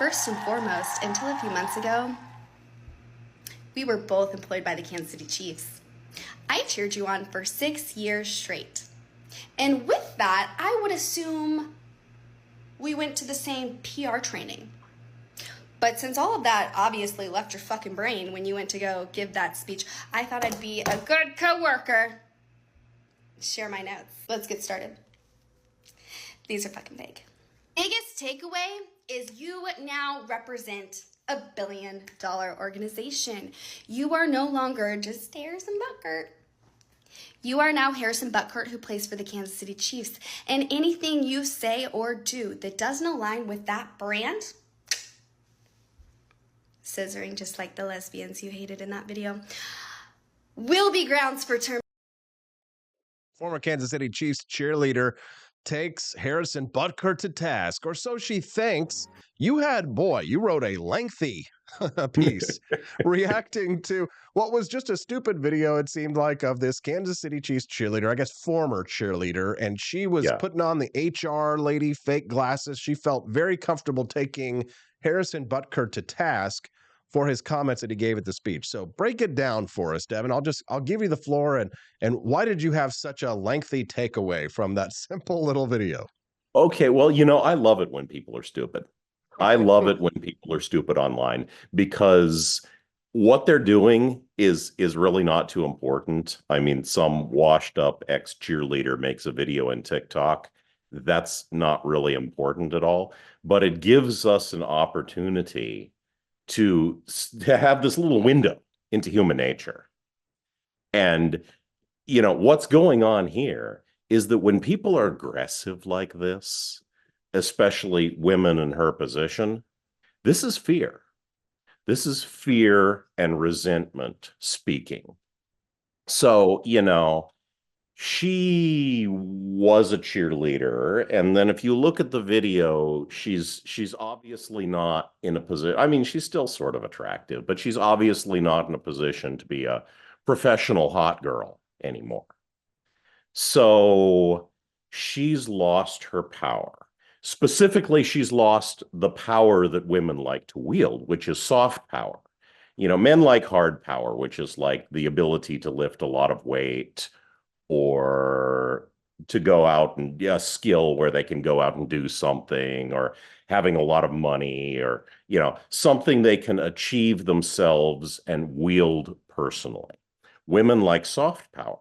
First and foremost, until a few months ago, we were both employed by the Kansas City Chiefs. I cheered you on for 6 years straight. And with that, I would assume we went to the same PR training. But since all of that obviously left your fucking brain when you went to go give that speech, I thought I'd be a good coworker. Share my notes. Let's get started. These are fucking vague. Biggest takeaway is you now represent $1 billion organization. You are no longer just Harrison Butker. You are now Harrison Butker, who plays for the Kansas City Chiefs. And anything you say or do that doesn't align with that brand, scissoring just like the lesbians you hated in that video, will be grounds for termination. Former Kansas City Chiefs cheerleader takes Harrison Butker to task, or so she thinks. You wrote a lengthy piece reacting to what was just a stupid video, it seemed like, of this Kansas City Chiefs cheerleader, I guess former cheerleader, and she was putting on the HR lady fake glasses. She felt very comfortable taking Harrison Butker to task for his comments that he gave at the speech. So break it down for us, Devin. I'll give you the floor. And why did you have such a lengthy takeaway from that simple little video? Okay, well, I love it when people are stupid. I love it when people are stupid online, because what they're doing is really not too important. I mean, some washed up ex-cheerleader makes a video in TikTok. That's not really important at all, but it gives us an opportunity to have this little window into human nature. And, what's going on here is that when people are aggressive like this, especially women in her position, this is fear. This is fear and resentment speaking. So, she was a cheerleader, and then if you look at the video, she's obviously not in a position. I mean, she's still sort of attractive, but she's obviously not in a position to be a professional hot girl anymore. So she's lost her power. Specifically, she's lost the power that women like to wield, which is soft power. Men like hard power, which is like the ability to lift a lot of weight, or to go out and a skill where they can go out and do something, or having a lot of money, or, something they can achieve themselves and wield personally. Women like soft power.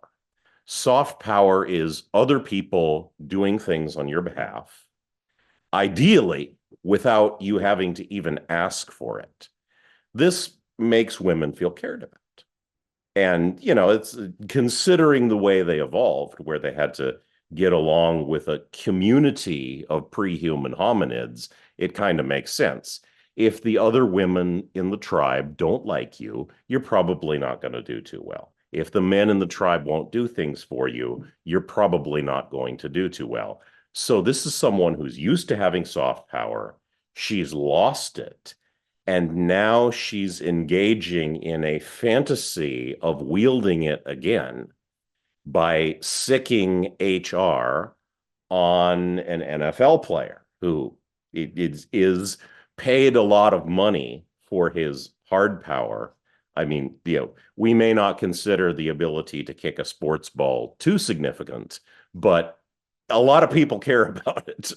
Soft power is other people doing things on your behalf, ideally without you having to even ask for it. This makes women feel cared about. And, it's considering the way they evolved, where they had to get along with a community of pre-human hominids, it kind of makes sense. If the other women in the tribe don't like you, you're probably not going to do too well. If the men in the tribe won't do things for you, you're probably not going to do too well. So this is someone who's used to having soft power. She's lost it. And now she's engaging in a fantasy of wielding it again by sicking HR on an NFL player who is paid a lot of money for his hard power. I mean, we may not consider the ability to kick a sports ball too significant, but a lot of people care about it.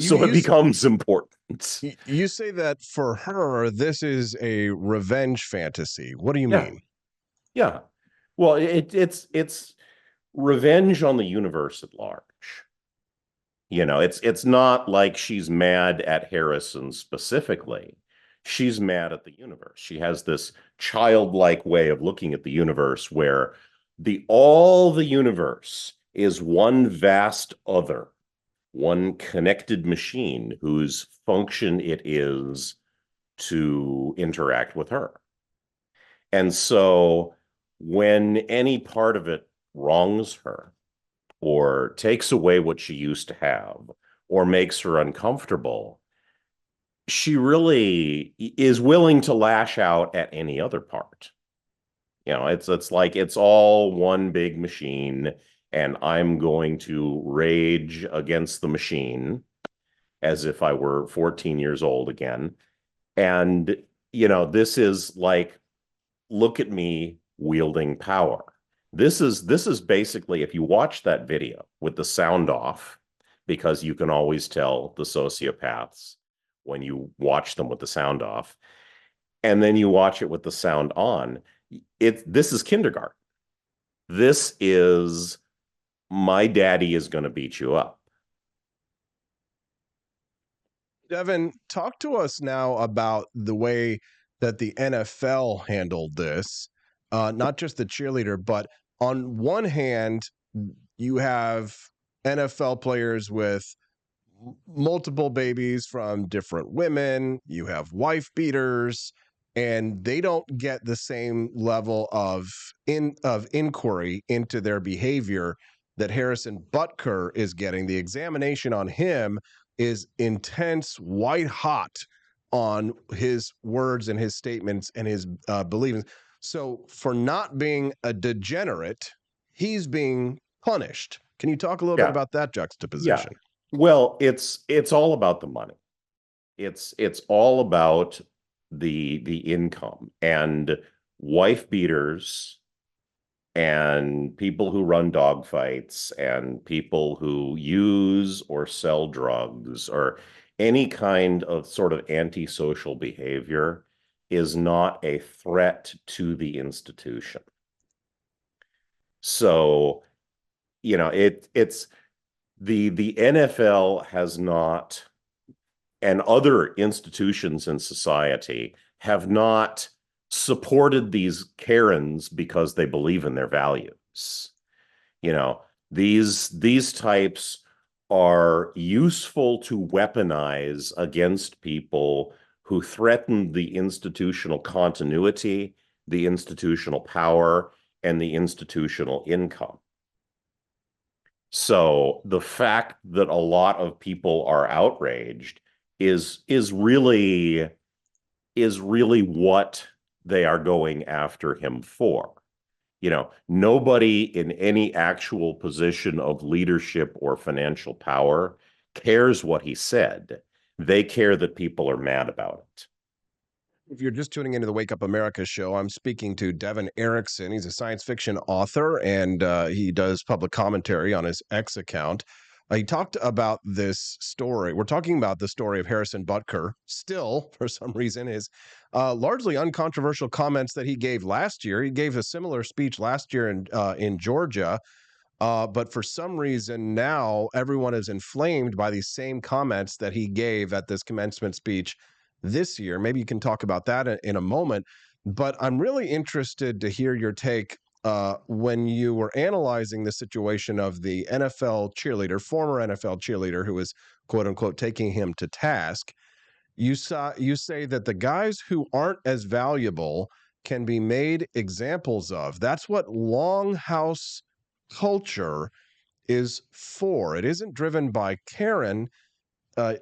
So it becomes important. You say that for her, this is a revenge fantasy. What do you mean? Yeah. Well, it's revenge on the universe at large. It's not like she's mad at Harrison specifically. She's mad at the universe. She has this childlike way of looking at the universe where all the universe is one vast other, one connected machine whose function it is to interact with her. And so when any part of it wrongs her, or takes away what she used to have, or makes her uncomfortable, she really is willing to lash out at any other part. It's like it's all one big machine, and I'm going to rage against the machine. as if I were 14 years old again. And, this is like, look at me wielding power. This is basically, if you watch that video with the sound off, because you can always tell the sociopaths when you watch them with the sound off, and then you watch it with the sound on, this is kindergarten. This is, my daddy is going to beat you up. Devon, talk to us now about the way that the NFL handled this, not just the cheerleader, but on one hand, you have NFL players with multiple babies from different women, you have wife beaters, and they don't get the same level of inquiry into their behavior that Harrison Butker is getting. The examination on him is intense, white hot on his words and his statements and his beliefs. So for not being a degenerate, he's being punished. Can you talk a little bit about that juxtaposition? Yeah. Well, it's all about the money. It's all about the income, and wife beaters and people who run dog fights and people who use or sell drugs or any kind of sort of antisocial behavior is not a threat to the institution. So, it's the NFL has not, and other institutions in society have not supported these Karens because they believe in their values. These types are useful to weaponize against people who threaten the institutional continuity, the institutional power, and the institutional income. So the fact that a lot of people are outraged is really what they are going after him for. Nobody in any actual position of leadership or financial power cares what he said. They care that people are mad about it. If you're just tuning into the Wake Up America show, I'm speaking to Devon Eriksen. He's a science fiction author, and he does public commentary on his X account. He talked about this story. We're talking about the story of Harrison Butker, still, for some reason, his largely uncontroversial comments that he gave last year. He gave a similar speech last year in Georgia, but for some reason now everyone is inflamed by these same comments that he gave at this commencement speech this year. Maybe you can talk about that in a moment, but I'm really interested to hear your take when you were analyzing the situation of the NFL cheerleader, former NFL cheerleader, who was quote unquote taking him to task. You say that the guys who aren't as valuable can be made examples of. That's what Longhouse culture is for. It isn't driven by Karen.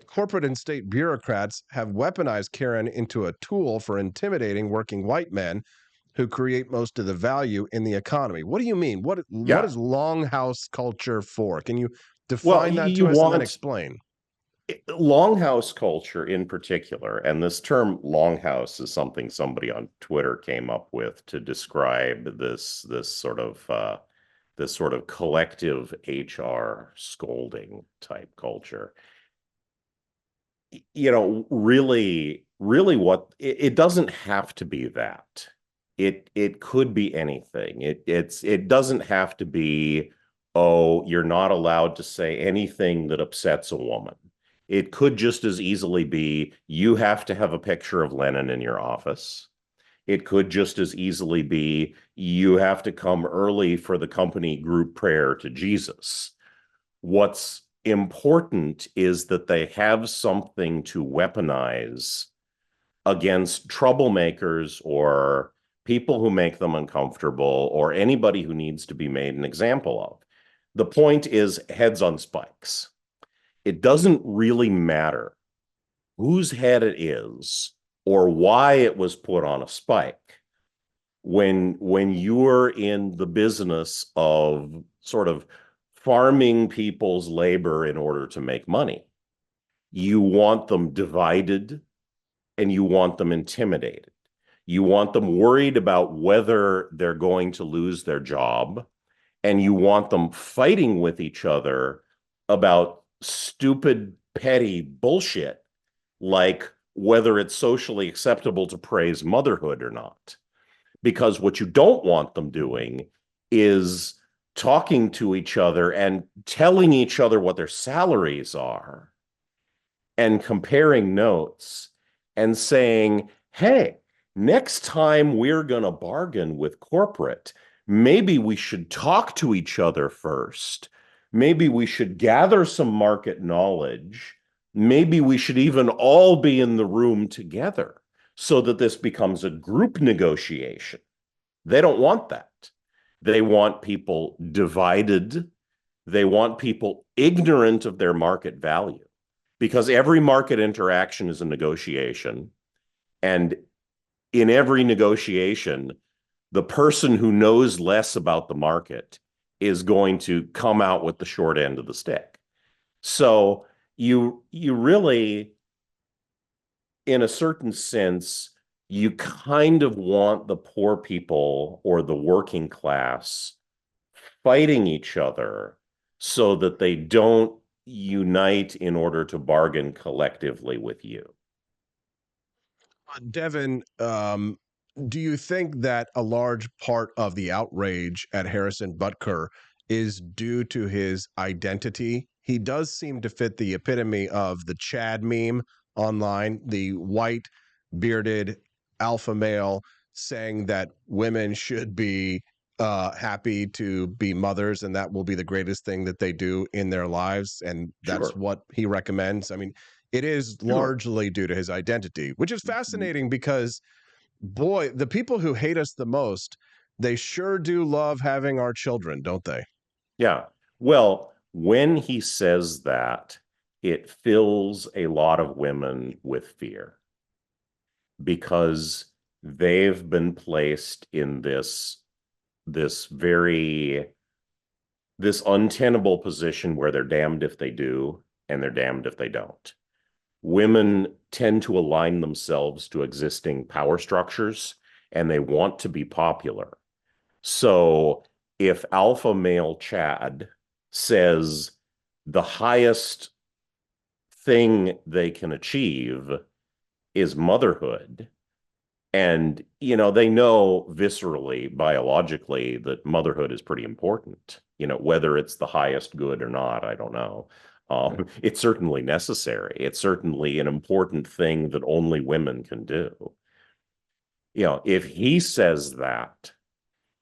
Corporate and state bureaucrats have weaponized Karen into a tool for intimidating working white men who create most of the value in the economy. What do you mean? What is Longhouse culture for? Can you define that to us and then explain? Longhouse culture in particular, and this term Longhouse is something somebody on Twitter came up with to describe this sort of collective HR scolding type culture. Really what it doesn't have to be that. It could be anything. It doesn't have to be, oh, you're not allowed to say anything that upsets a woman. It could just as easily be, you have to have a picture of Lenin in your office. It could just as easily be, you have to come early for the company group prayer to Jesus. What's important is that they have something to weaponize against troublemakers or people who make them uncomfortable or anybody who needs to be made an example of. The point is heads on spikes. It doesn't really matter whose head it is or why it was put on a spike. When you're in the business of sort of farming people's labor in order to make money, You want them divided and you want them intimidated. You want them worried about whether they're going to lose their job, and you want them fighting with each other about stupid, petty bullshit, like whether it's socially acceptable to praise motherhood or not. Because what you don't want them doing is talking to each other and telling each other what their salaries are and comparing notes and saying, hey, next time we're going to bargain with corporate, maybe we should talk to each other first. Maybe we should gather some market knowledge. Maybe we should even all be in the room together so that this becomes a group negotiation. They don't want that. They want people divided. They want people ignorant of their market value, because every market interaction is a negotiation. And in every negotiation, the person who knows less about the market is going to come out with the short end of the stick. So you really, in a certain sense, you kind of want the poor people or the working class fighting each other so that they don't unite in order to bargain collectively with you. Devon, do you think that a large part of the outrage at Harrison Butker is due to his identity? He does seem to fit the epitome of the Chad meme online, the white, bearded alpha male saying that women should be happy to be mothers and that will be the greatest thing that they do in their lives. And that's Sure. what he recommends. I mean, it is Sure. largely due to his identity, which is fascinating because, boy, the people who hate us the most, they sure do love having our children, don't they? Yeah. Well, when he says that, it fills a lot of women with fear because they've been placed in this untenable position where they're damned if they do and they're damned if they don't. Women tend to align themselves to existing power structures and they want to be popular. So if alpha male Chad says the highest thing they can achieve is motherhood, and they know viscerally, biologically, that motherhood is pretty important. Whether it's the highest good or not, I don't know. It's certainly necessary. It's certainly an important thing that only women can do. If he says that,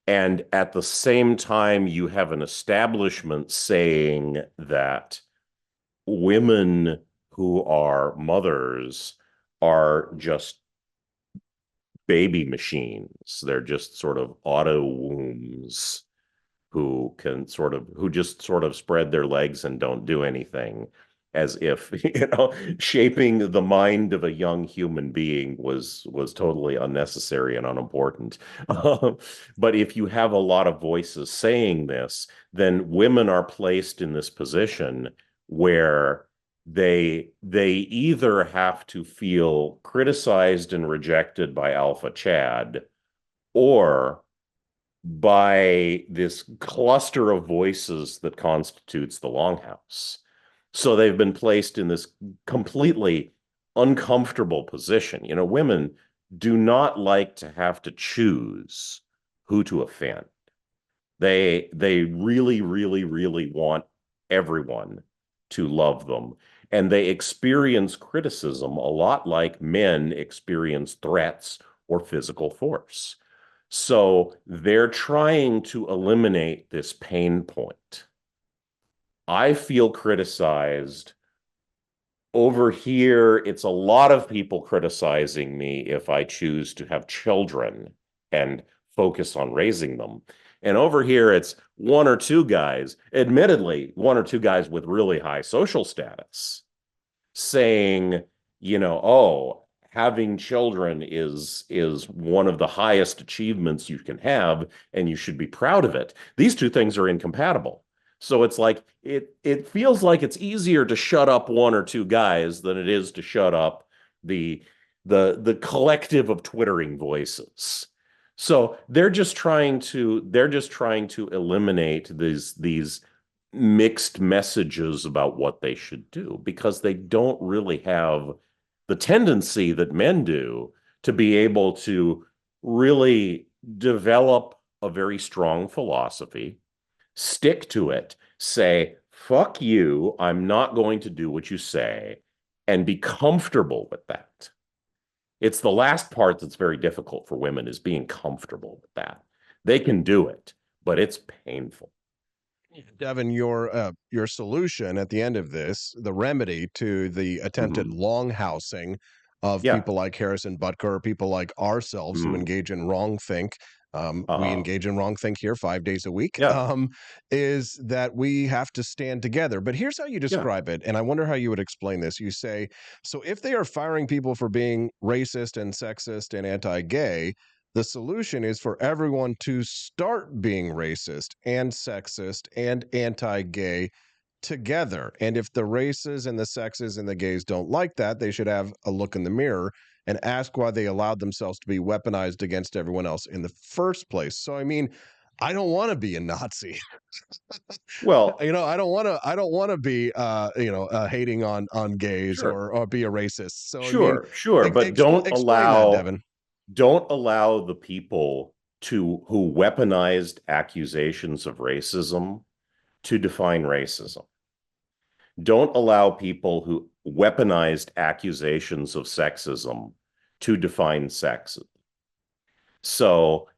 and at the same time, you have an establishment saying that women who are mothers are just baby machines. They're just sort of auto wombs who just sort of spread their legs and don't do anything, as if shaping the mind of a young human being was totally unnecessary and unimportant. But if you have a lot of voices saying this, then women are placed in this position where they either have to feel criticized and rejected by Alpha Chad, or by this cluster of voices that constitutes the Longhouse. So they've been placed in this completely uncomfortable position. Women do not like to have to choose who to offend. They really, really, really want everyone to love them. And they experience criticism a lot like men experience threats or physical force. So they're trying to eliminate this pain point. I feel criticized. Over here, it's a lot of people criticizing me if I choose to have children and focus on raising them. And over here, it's one or two guys, admittedly, one or two guys with really high social status saying, oh, having children is one of the highest achievements you can have, and you should be proud of it. These two things are incompatible. So it's like it feels like it's easier to shut up one or two guys than it is to shut up the the collective of twittering voices. So they're just trying to eliminate these mixed messages about what they should do because they don't really have the tendency that men do to be able to really develop a very strong philosophy, stick to it, say, fuck you, I'm not going to do what you say, and be comfortable with that. It's the last part that's very difficult for women is being comfortable with that. They can do it, but it's painful. Devin, your solution at the end of this, the remedy to the attempted Mhm. longhousing of Yeah. people like Harrison Butker, people like ourselves who Mhm. engage in wrongthink. We Uh-huh. engage in wrongthink here 5 days a week. Yeah. Is that we have to stand together. But here's how you Yeah. describe it, and I wonder how you would explain this. You say, so if they are firing people for being racist and sexist and anti-gay, the solution is for everyone to start being racist and sexist and anti-gay together. And if the races and the sexes and the gays don't like that, they should have a look in the mirror and ask why they allowed themselves to be weaponized against everyone else in the first place. So I mean, I don't want to be a Nazi. Well, I don't want to be hating on gays sure. or be a racist. So I mean, Sure, but explain that, Devin. don't allow the people to who weaponized accusations of racism to define racism. Don't allow people who weaponized accusations of sexism to define sexism. So,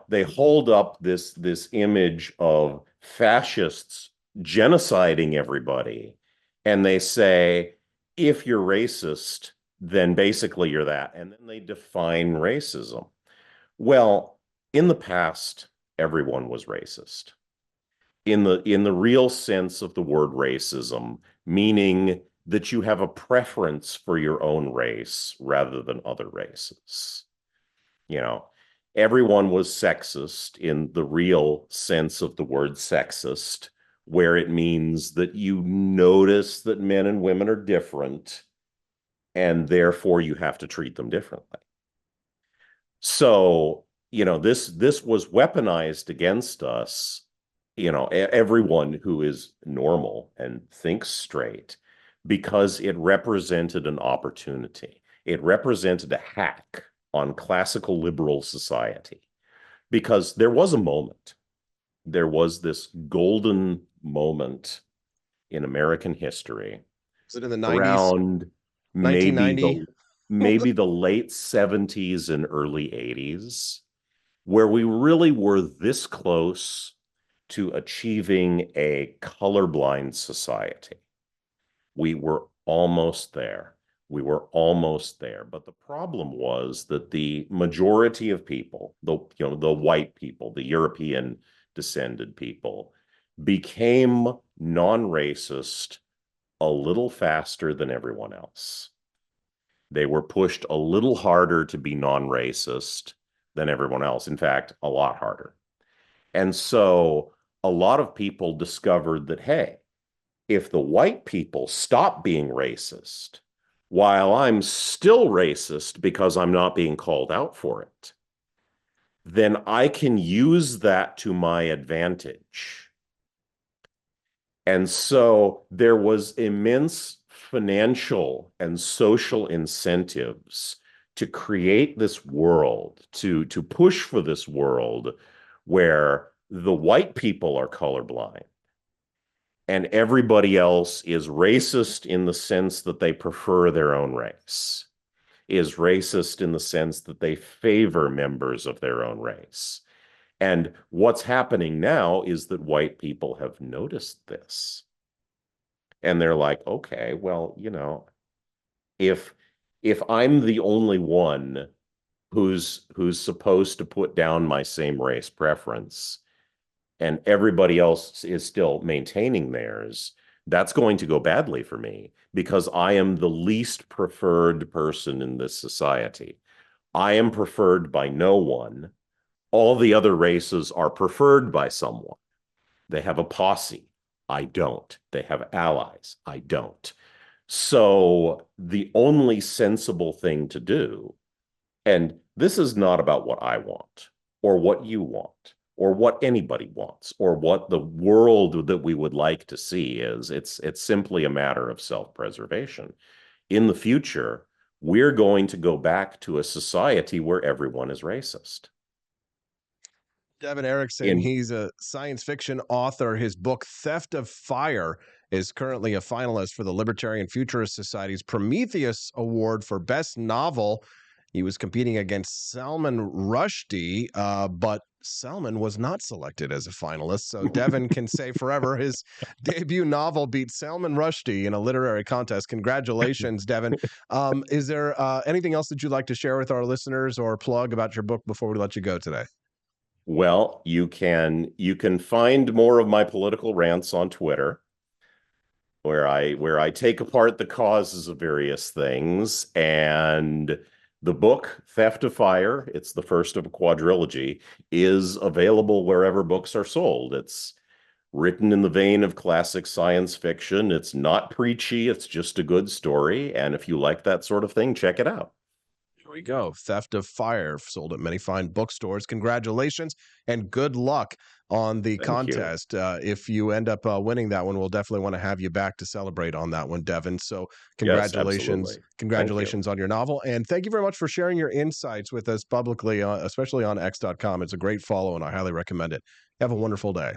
they hold up this image of fascists genociding everybody, and they say, if you're racist, then basically you're that. And then they define racism. Well, in the past, everyone was racist. In the real sense of the word racism, meaning that you have a preference for your own race rather than other races. You know, everyone was sexist in the real sense of the word sexist, where it means that you notice that men and women are different, and therefore you have to treat them differently. So, this was weaponized against us, everyone who is normal and thinks straight, because it represented an opportunity. It represented a hack on classical liberal society because there was this golden moment in American history Is it in the 90s, around maybe 1990? the late 70s and early 80s where we really were this close to achieving a colorblind society. We were almost there. We were almost there. But the problem was that the majority of people, the white people, the European descended people, became non-racist a little faster than everyone else. They were pushed a little harder to be non-racist than everyone else. In fact, a lot harder. And so a lot of people discovered that, hey, if the white people stop being racist while I'm still racist because I'm not being called out for it, then I can use that to my advantage. And so there was immense financial and social incentives to create this world, to push for this world where the white people are colorblind and everybody else is racist in the sense that they prefer their own race, is racist in the sense that they favor members of their own race. And what's happening now is that white people have noticed this. And they're like, okay, well, if I'm the only one who's supposed to put down my same race preference and everybody else is still maintaining theirs, that's going to go badly for me because I am the least preferred person in this society. I am preferred by no one. All the other races are preferred by someone. They have a posse. I don't. They have allies. I don't. So the only sensible thing to do, and this is not about what I want or what you want or what anybody wants or what the world that we would like to see is, it's simply a matter of self-preservation. In the future, we're going to go back to a society where everyone is racist. Devon Eriksen, he's a science fiction author. His book, Theft of Fire, is currently a finalist for the Libertarian Futurist Society's Prometheus Award for Best Novel. He was competing against Salman Rushdie, but Salman was not selected as a finalist. So Devon can say forever his debut novel beat Salman Rushdie in a literary contest. Congratulations, Devon. Is there anything else that you'd like to share with our listeners or plug about your book before we let you go today? Well, you can find more of my political rants on Twitter, where I take apart the causes of various things. And the book, Theft of Fire, it's the first of a quadrilogy, is available wherever books are sold. It's written in the vein of classic science fiction. It's not preachy, it's just a good story. And if you like that sort of thing, check it out. Here we go. Theft of Fire, sold at many fine bookstores. Congratulations and good luck on the contest. If you end up winning that one, we'll definitely want to have you back to celebrate on that one, Devon. So congratulations. Yes, congratulations on your novel. And thank you very much for sharing your insights with us publicly, especially on x.com. It's a great follow, and I highly recommend it. Have a wonderful day.